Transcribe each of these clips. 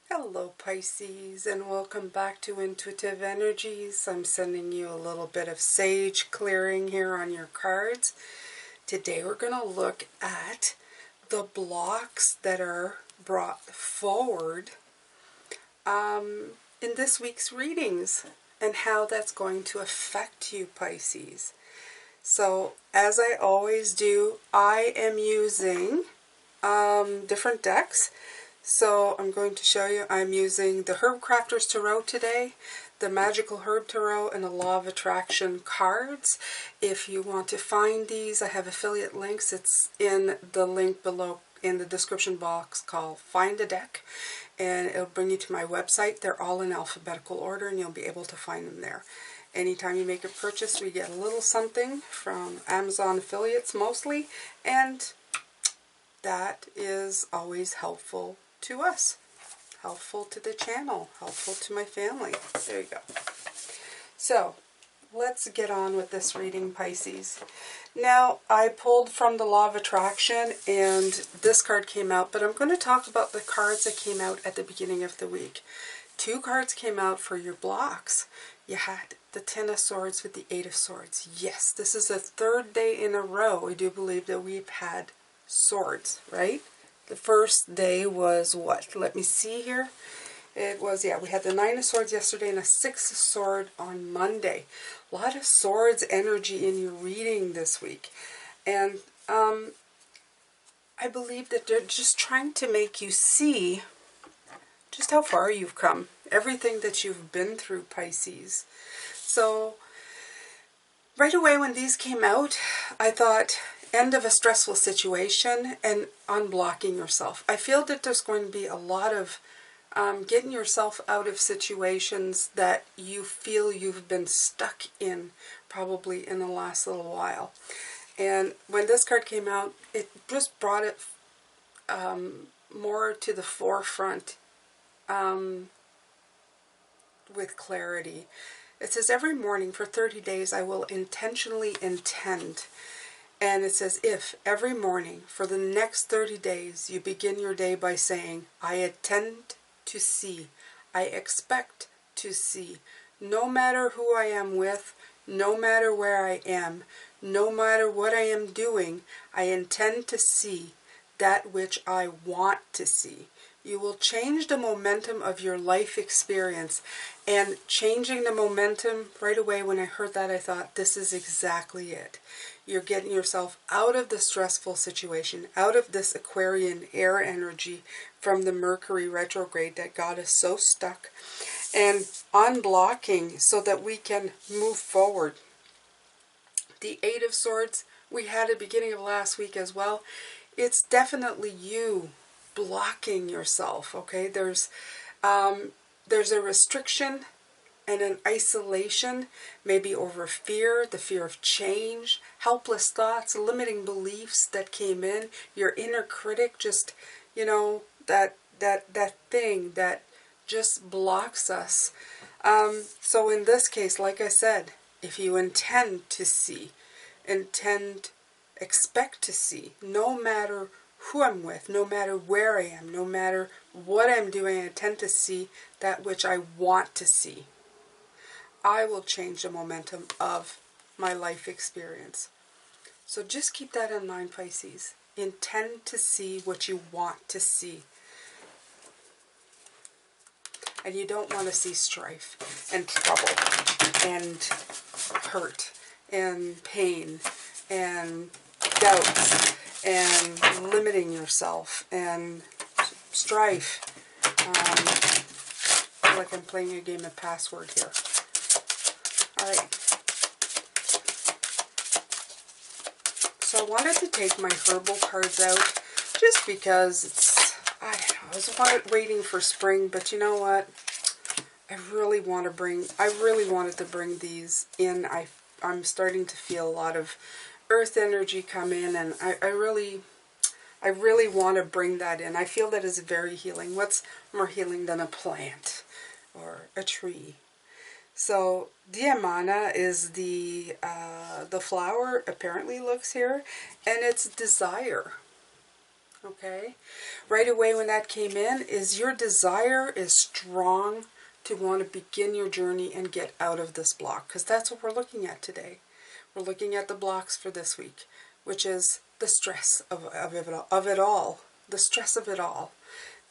Hello Pisces, and welcome back to Intuitive Energies. I'm sending you a little bit of sage clearing here on your cards. Today we're going to look at the blocks that are brought forward in this week's readings and how that's going to affect you, Pisces. So, as I always do, I am using different decks. So I'm going to show you, I'm using the Herb Crafters Tarot today, the Magical Herb Tarot, and the Law of Attraction cards. If you want to find these, I have affiliate links. It's in the link below in the description box called Find a Deck, and it'll bring you to my website. They're all in alphabetical order, and you'll be able to find them there. Anytime you make a purchase, we get a little something from Amazon affiliates mostly, and that is always helpful to us, helpful to the channel, helpful to my family. There you go. So let's get on with this reading, Pisces. Now, I pulled from the Law of Attraction and this card came out, but I'm going to talk about the cards that came out at the beginning of the week. Two cards came out for your blocks. You had the Ten of Swords with the Eight of Swords. Yes, this is the third day in a row I do believe that we've had swords, right? The first day was what? Let me see here. It was, yeah, we had the Nine of Swords yesterday and a Six of Swords on Monday. A lot of swords energy in your reading this week. And I believe that they're just trying to make you see just how far you've come. Everything that you've been through, Pisces. So, right away when these came out, I thought, end of a stressful situation and unblocking yourself. I feel that there's going to be a lot of getting yourself out of situations that you feel you've been stuck in probably in the last little while. And when this card came out, it just brought it more to the forefront with clarity. It says, every morning for 30 days I will intentionally intend. And it says, if every morning for the next 30 days you begin your day by saying, I intend to see, I expect to see, no matter who I am with, no matter where I am, no matter what I am doing, I intend to see that which I want to see. You will change the momentum of your life experience. And changing the momentum, right away when I heard that, I thought, this is exactly it. You're getting yourself out of the stressful situation, out of this Aquarian air energy from the Mercury retrograde that got us so stuck, and unblocking so that we can move forward. The Eight of Swords we had at the beginning of last week as well. It's definitely you blocking yourself, okay? There's a restriction and an isolation, maybe over fear, the fear of change, helpless thoughts, limiting beliefs that came in, your inner critic, just, you know, that thing that just blocks us. So in this case, like I said, if you intend to see, expect to see, no matter who I'm with, no matter where I am, no matter what I'm doing, I intend to see that which I want to see. I will change the momentum of my life experience. So just keep that in mind, Pisces. Intend to see what you want to see. And you don't want to see strife and trouble and hurt and pain and doubts and limiting yourself and strife. I feel like I'm playing a game of password here. Alright. So I wanted to take my herbal cards out just because it's, I don't know, I was waiting for spring, but you know what? I really wanted to bring these in. I'm starting to feel a lot of earth energy come in, and I really want to bring that in. I feel that is very healing. What's more healing than a plant or a tree? So Diamana is the flower, apparently looks here, and it's desire. Okay? Right away when that came in is your desire is strong to want to begin your journey and get out of this block, because that's what we're looking at today. We're looking at the blocks for this week, which is the stress of it all. The stress of it all.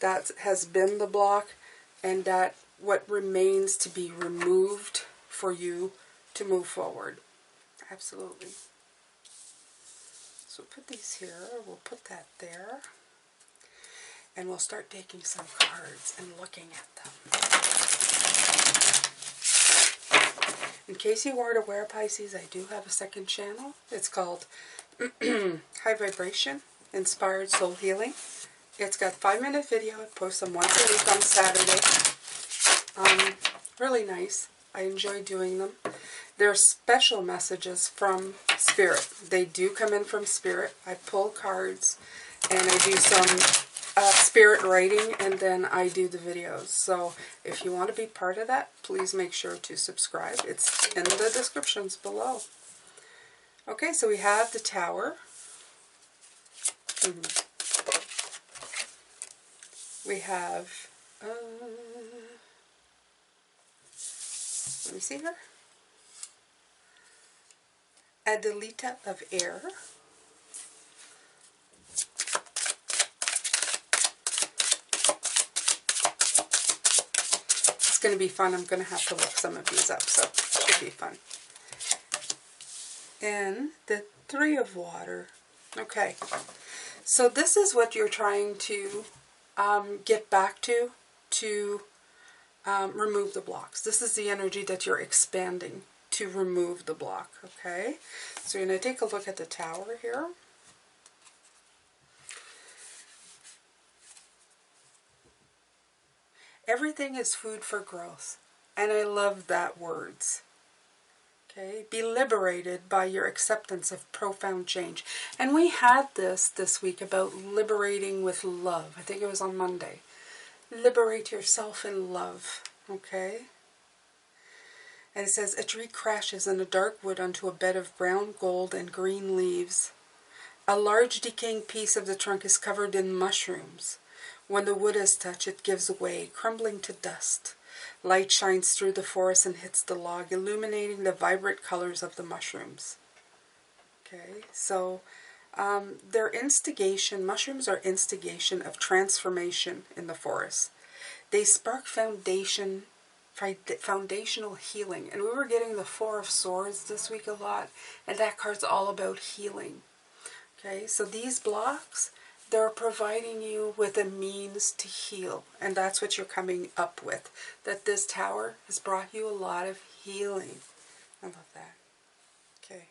That has been the block, and that what remains to be removed for you to move forward. Absolutely. So put these here, we'll put that there, and we'll start taking some cards and looking at them. In case you weren't aware, Pisces, I do have a second channel. It's called High Vibration Inspired Soul Healing. It's got 5-minute video. I post them once a week on Saturday. Really nice. I enjoy doing them. They're special messages from Spirit. They do come in from Spirit. I pull cards and I do some Spirit writing, and then I do the videos. So if you want to be part of that, please make sure to subscribe. It's in the descriptions below. Okay, so we have the Tower. We have, let me see here. Adelita of Air. It's going to be fun. I'm going to have to look some of these up, so it should be fun. And the Three of Water. Okay, so this is what you're trying to get back to remove the blocks. This is the energy that you're expanding to remove the block, okay? So you're going to take a look at the Tower here. Everything is food for growth, and I love that words. Okay, be liberated by your acceptance of profound change. And we had this week about liberating with love. I think it was on Monday. Liberate yourself in love, okay? And it says, a tree crashes in a dark wood onto a bed of brown, gold, and green leaves. A large decaying piece of the trunk is covered in mushrooms. When the wood is touched, it gives way, crumbling to dust. Light shines through the forest and hits the log, illuminating the vibrant colors of the mushrooms. Okay, so mushrooms are instigation of transformation in the forest. They spark foundational healing. And we were getting the Four of Swords this week a lot, and that card's all about healing. Okay, so these blocks, they're providing you with a means to heal, and that's what you're coming up with. That this Tower has brought you a lot of healing. I love that. Okay.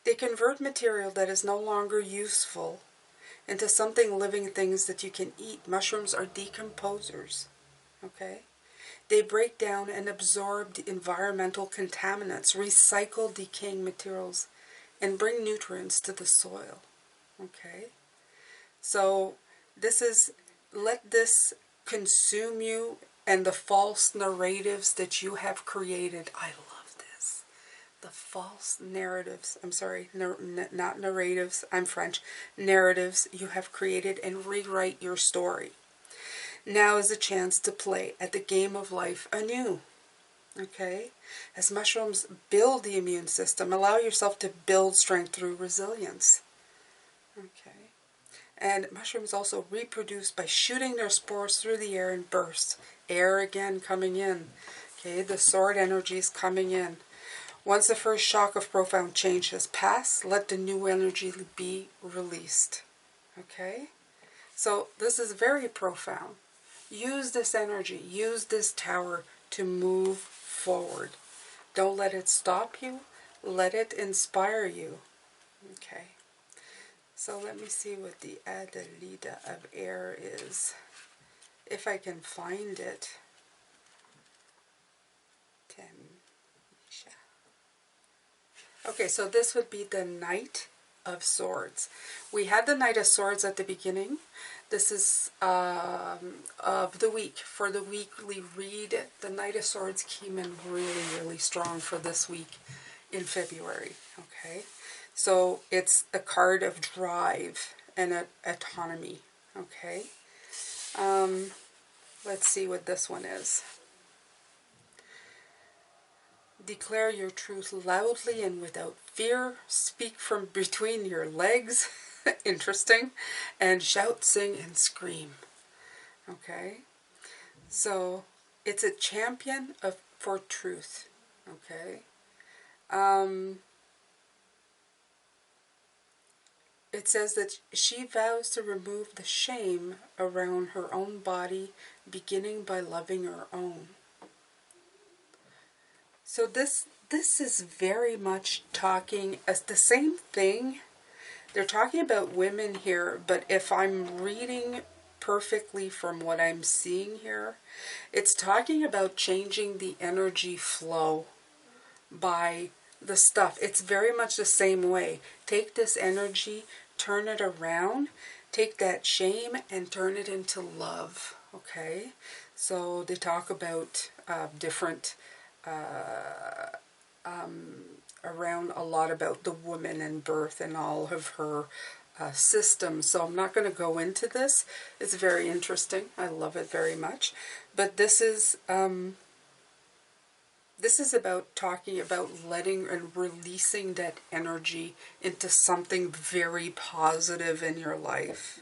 They convert material that is no longer useful into something living things that you can eat. Mushrooms are decomposers. Okay. They break down and absorb the environmental contaminants, recycle decaying materials, and bring nutrients to the soil. Okay. So this is, let this consume you and the false narratives that you have created. I love this. The false narratives, I'm sorry, not narratives, I'm French, narratives you have created, and rewrite your story. Now is a chance to play at the game of life anew. Okay? As mushrooms build the immune system, allow yourself to build strength through resilience. Okay? And mushrooms also reproduce by shooting their spores through the air in bursts. Air again coming in. Okay, the sword energy is coming in. Once the first shock of profound change has passed, let the new energy be released. Okay? So this is very profound. Use this energy, use this Tower to move forward. Don't let it stop you. Let it inspire you. Okay. So let me see what the Adelita of Air is, if I can find it. Okay, so this would be the Knight of Swords. We had the Knight of Swords at the beginning. This is of the week. For the weekly read, the Knight of Swords came in really, really strong for this week in February. Okay. So it's a card of drive and autonomy. Okay. Let's see what this one is. Declare your truth loudly and without fear. Speak from between your legs. Interesting. And shout, sing, and scream. Okay. So it's a champion for truth. Okay. It says that she vows to remove the shame around her own body, beginning by loving her own. So this is very much talking as the same thing. They're talking about women here, but if I'm reading perfectly from what I'm seeing here, it's talking about changing the energy flow by the stuff. It's very much the same way. Take this energy, turn it around, take that shame and turn it into love. Okay? So they talk about different around a lot about the woman and birth and all of her systems. So I'm not going to go into this. It's very interesting. I love it very much. But this is about talking about letting and releasing that energy into something very positive in your life.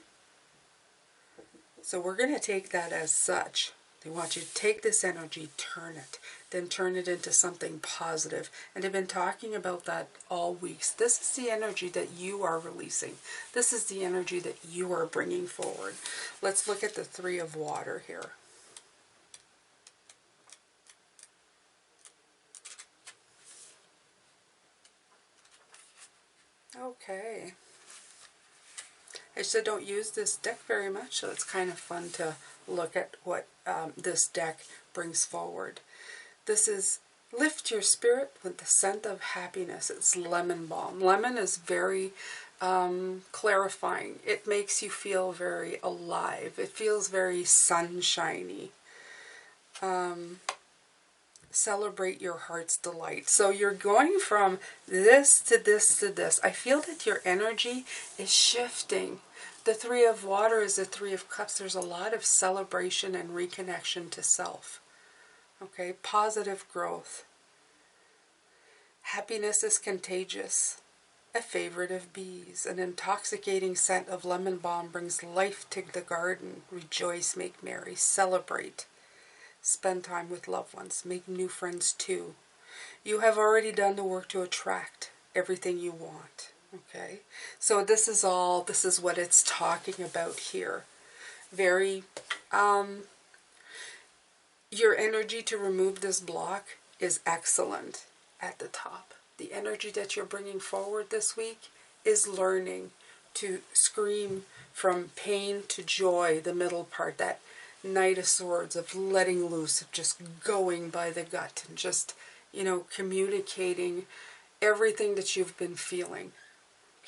So we're going to take that as such. They want you to take this energy, turn it, then turn it into something positive. And they've been talking about that all weeks. This is the energy that you are releasing. This is the energy that you are bringing forward. Let's look at the Three of Water here. Okay. I said don't use this deck very much, so it's kind of fun to look at what this deck brings forward. This is lift your spirit with the scent of happiness. It's lemon balm. Lemon is very clarifying. It makes you feel very alive. It feels very sunshiny. Celebrate your heart's delight. So you're going from this to this to this. I feel that your energy is shifting. The Three of Water is the Three of Cups. There's a lot of celebration and reconnection to self. Okay, positive growth. Happiness is contagious. A favorite of bees. An intoxicating scent of lemon balm brings life to the garden. Rejoice, make merry, celebrate. Spend time with loved ones. Make new friends too. You have already done the work to attract everything you want. Okay? So this is what it's talking about here. Very, your energy to remove this block is excellent at the top. The energy that you're bringing forward this week is learning to scream from pain to joy, the middle part, that Knight of Swords, of letting loose, of just going by the gut and just, communicating everything that you've been feeling.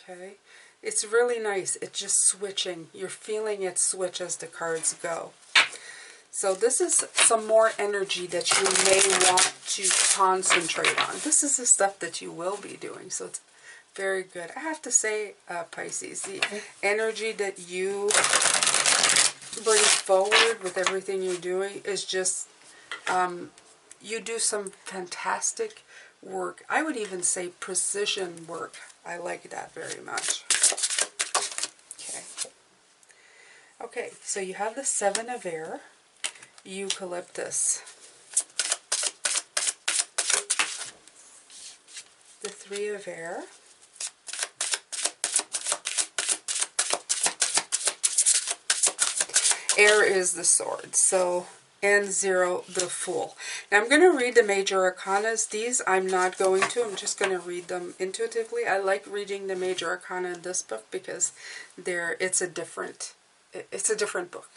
Okay? It's really nice. It's just switching. You're feeling it switch as the cards go. So this is some more energy that you may want to concentrate on. This is the stuff that you will be doing. So it's very good. I have to say, Pisces, the energy that you bring forward with everything you're doing is just, you do some fantastic work. I would even say precision work. I like that very much. Okay. Okay, so you have the Seven of Air, Eucalyptus, the Three of Air, Air is the Sword, so, and Zero, the Fool. Now I'm going to read the major arcanas. These I'm not going to. I'm just going to read them intuitively. I like reading the major arcana in this book because it's a different book.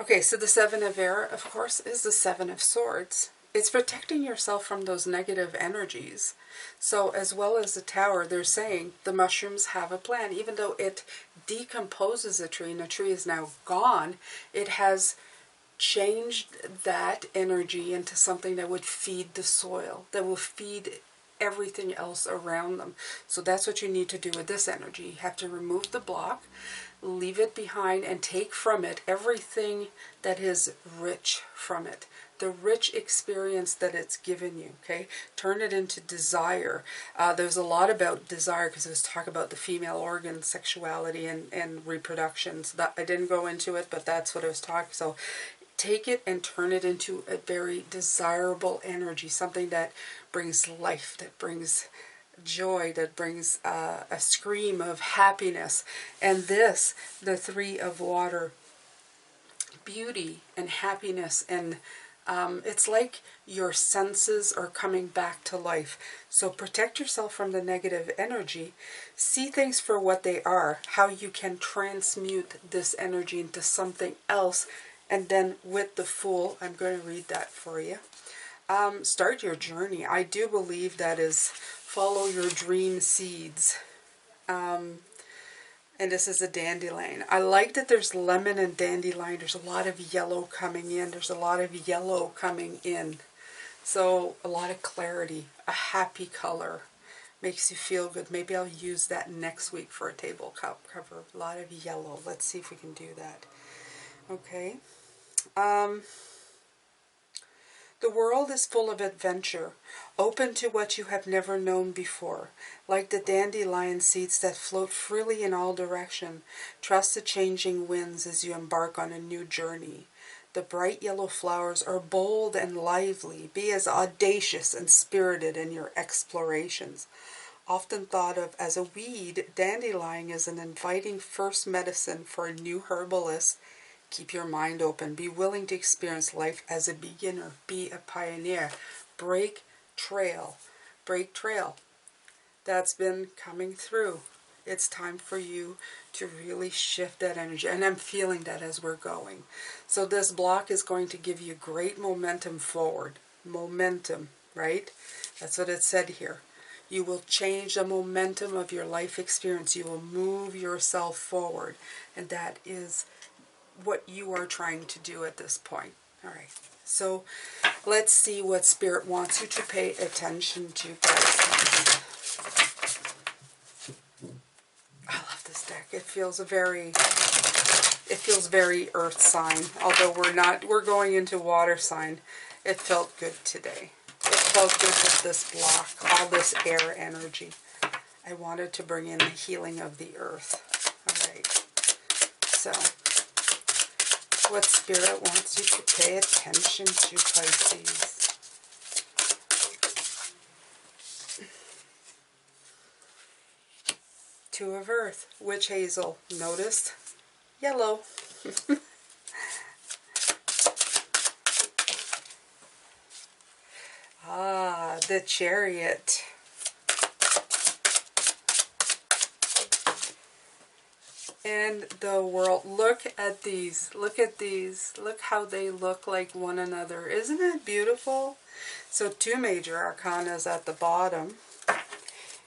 Okay, so the Seven of Air, of course, is the Seven of Swords. It's protecting yourself from those negative energies. So as well as the Tower, they're saying the mushrooms have a plan. Even though it decomposes a tree and the tree is now gone, it has changed that energy into something that would feed the soil, that will feed everything else around them. So that's what you need to do with this energy. You have to remove the block, leave it behind, and take from it everything that is rich from it. The rich experience that it's given you, okay? Turn it into desire. There's a lot about desire because it was talk about the female organ, sexuality, and reproduction. So that, I didn't go into it, but that's what I was talking. So take it and turn it into a very desirable energy, something that brings life, that brings joy, that brings a scream of happiness. And this, the Three of Water, beauty and happiness, and it's like your senses are coming back to life. So protect yourself from the negative energy. See things for what they are, how you can transmute this energy into something else. And then with the Fool, I'm going to read that for you. Start your journey. I do believe that is follow your dream seeds. And this is a dandelion. I like that there's lemon and dandelion. There's a lot of yellow coming in. There's a lot of yellow coming in. So a lot of clarity, a happy color. Makes you feel good. Maybe I'll use that next week for a table cover. A lot of yellow. Let's see if we can do that. Okay. The world is full of adventure, open to what you have never known before. Like the dandelion seeds that float freely in all directions, trust the changing winds as you embark on a new journey. The bright yellow flowers are bold and lively. Be as audacious and spirited in your explorations. Often thought of as a weed, dandelion is an inviting first medicine for a new herbalist. Keep your mind open. Be willing to experience life as a beginner. Be a pioneer. Break trail. Break trail. That's been coming through. It's time for you to really shift that energy. And I'm feeling that as we're going. So this block is going to give you great momentum forward. Momentum, right? That's what it said here. You will change the momentum of your life experience. You will move yourself forward. And that is what you are trying to do at this point. All right, so let's see what Spirit wants you to pay attention to. I love this deck. It feels very earth sign. Although we're going into water sign. It felt good today. It felt good with this block, all this air energy. I wanted to bring in the healing of the earth. All right, so what Spirit wants you to pay attention to, Pisces. Two of Earth, Witch Hazel. Notice yellow. The Chariot. And the World. Look at these. Look at these. Look how they look like one another. Isn't it beautiful? So 2 major arcanas at the bottom.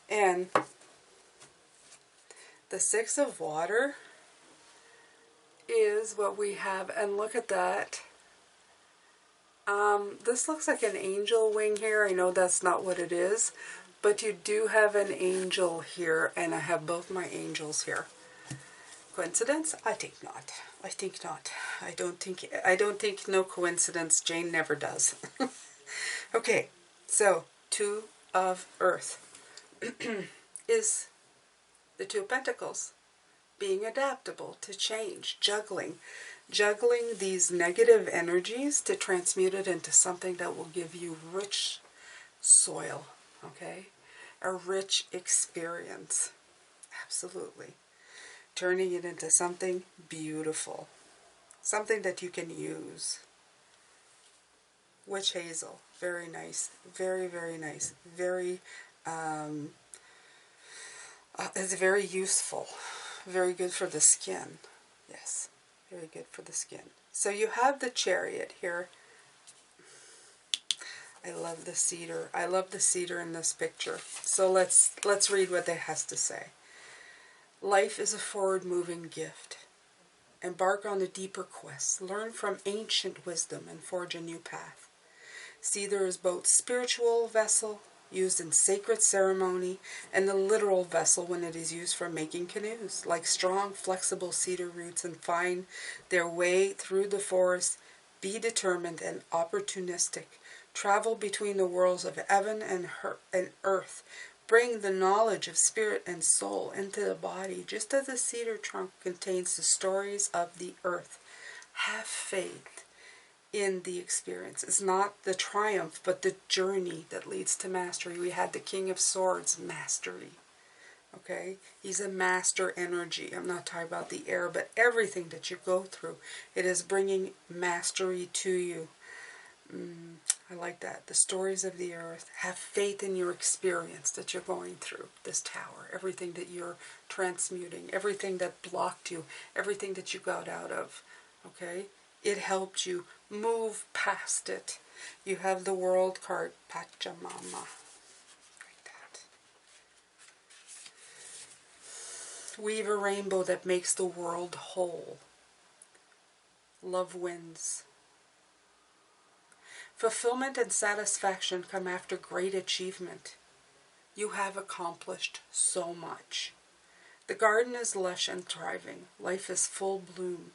And the 6 of Water is what we have. And look at that. This looks like an angel wing here. I know that's not what it is. But you do have an angel here. And I have both my angels here. Coincidence? I think not. I think not. I don't think no coincidence. Jane never does. Okay, so 2 of Earth is the 2 of Pentacles. Being adaptable to change, juggling these negative energies to transmute it into something that will give you rich soil, okay? A rich experience. Absolutely. Turning it into something beautiful. Something that you can use. Witch Hazel. Very nice. Very, very nice. Very, it's very useful. Very good for the skin. Yes. Very good for the skin. So you have the Chariot here. I love the cedar. I love the cedar in this picture. So let's read what it has to say. Life is a forward-moving gift. Embark on a deeper quest. Learn from ancient wisdom and forge a new path. Cedar is both spiritual vessel used in sacred ceremony, and the literal vessel when it is used for making canoes. Like strong, flexible cedar roots and find their way through the forest, be determined and opportunistic. Travel between the worlds of heaven and earth. Bring the knowledge of spirit and soul into the body, just as a cedar trunk contains the stories of the earth. Have faith in the experience. It's not the triumph, but the journey that leads to mastery. We had the King of Swords, mastery. Okay? He's a master energy. I'm not talking about the air, but everything that you go through, it is bringing mastery to you. I like that. The stories of the earth. Have faith in your experience that you're going through. This tower. Everything that you're transmuting. Everything that blocked you. Everything that you got out of. Okay? It helped you move past it. You have the World card. Pachamama. Like that. Weave a rainbow that makes the world whole. Love wins. Fulfillment and satisfaction come after great achievement. You have accomplished so much. The garden is lush and thriving. Life is full bloom.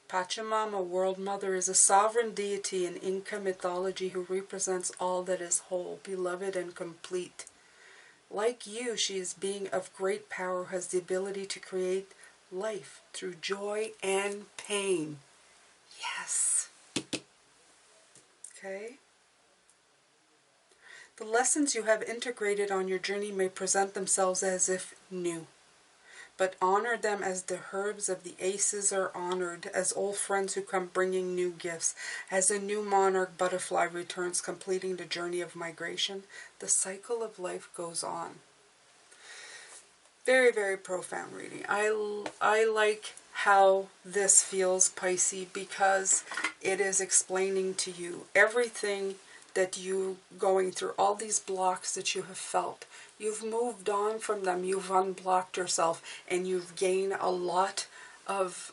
Pachamama, World Mother, is a sovereign deity in Inca mythology who represents all that is whole, beloved, and complete. Like you, she is being of great power, who has the ability to create life through joy and pain. Yes. Okay? The lessons you have integrated on your journey may present themselves as if new, but honor them as the herbs of the aces are honored, as old friends who come bringing new gifts. As a new monarch butterfly returns, completing the journey of migration, the cycle of life goes on. Very, very profound reading. I like how this feels, Pisces, because it is explaining to you everything that you going through, all these blocks that you have felt. You've moved on from them. You've unblocked yourself, and you've gained a lot of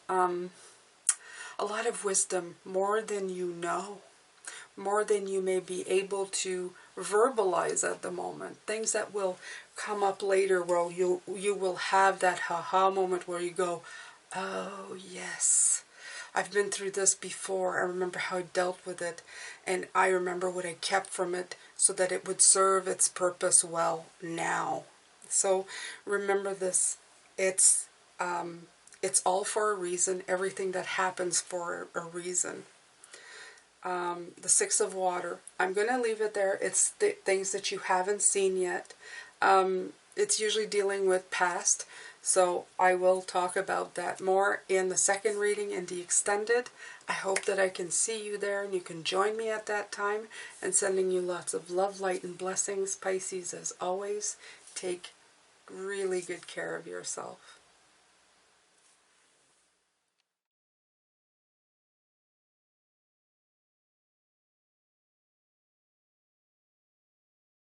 wisdom, more than you know, more than you may be able to verbalize at the moment. Things that will come up later, where you will have that ha-ha moment where you go, oh yes, I've been through this before. I remember how I dealt with it, and I remember what I kept from it so that it would serve its purpose well now. So remember this. It's all for a reason. Everything that happens for a reason. The Six of Water. I'm going to leave it there. It's the things that you haven't seen yet. It's usually dealing with past. So I will talk about that more in the second reading in the extended. I hope that I can see you there and you can join me at that time. And sending you lots of love, light, and blessings. Pisces, as always, take really good care of yourself.